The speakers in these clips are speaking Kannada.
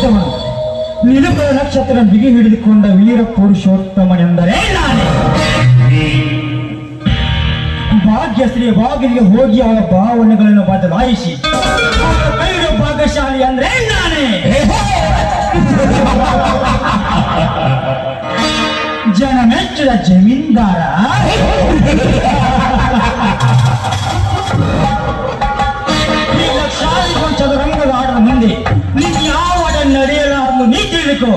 ಗೆದ್ದವನು ನಿಲುಕರ ನಕ್ಷತ್ರ ಬಿಗಿ ಹಿಡಿದುಕೊಂಡ ವೀರ ಪುರುಷೋತ್ತಮನೆಂದರೆ ನಾನೇ. ಭಾಗ್ಯಶ್ರೀ ಬಾಗಿಲಿಗೆ ಹೋಗಿ ಅವರ ಭಾವನೆಗಳನ್ನು ಬದಲಾಯಿಸಿ ಅವರ ಕೈಯ ಭಾಗ್ಯಶಾಲಿ ಅಂದ್ರೆ ನಾನೇ. ಜನ ಮೆಚ್ಚಿದ ಜಮೀನ್ದಾರ ಈಗ ಶಾಲೆಗೊಂದು ಚದುರಂಗದ ಆಟದ ಮುಂದೆ ನೀನು ಯಾವ ಆಟ ನಡೆಯಲಾರದು ನೀ ತಿಳಿಕೋ.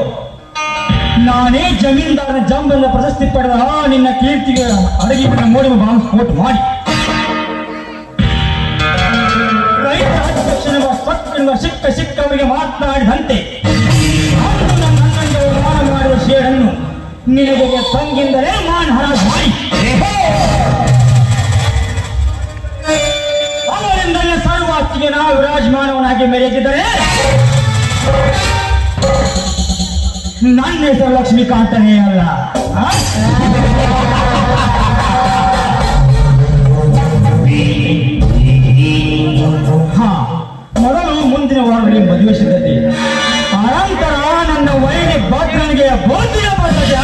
ನಾನೇ ಜಮೀನ್ದಾರನ ಜಂಬನ್ನ ಪ್ರಶಸ್ತಿ ಪಡೆದ ನಿನ್ನ ಕೀರ್ತಿಗೆ ಅಡಗಿನ ಮೋಡಿ ಬಾಂಬ್ ಸ್ಫೋಟ ಮಾಡಿ ರೈತ ತಕ್ಷಣ ಸಿಕ್ಕವರಿಗೆ ಮಾತನಾಡಿದಂತೆ ನನ್ನನ್ನು ಮಾನ ಮಾಡಿದ ಶೇಡನ್ನು ನಿನಗೆ ತಂಗಿಂದಲೇ ಮಾನ ಹರಾಜು ಮಾಡಿ ಅವರಿಂದಲೇ ಸರ್ವಾಸ್ತಿಗೆ ನಾವು ವಿರಾಜಮಾನವನಾಗಿ ಮೆರೆದಿದ್ದರೆ ನನ್ನ ಹೆಸರು ಲಕ್ಷ್ಮೀಕಾಂತನೇ ಅಲ್ಲ. ಮೊದಲು ಮುಂದಿನ ವಾರದಲ್ಲಿ ಮದುವೆ ಸಿದ್ಧತೆ, ಅನಂತರ ನನ್ನ ವೈರಿ ಭದ್ರನಿಗೆ ಬೋಧಿನ ಬರ್ತದೆ.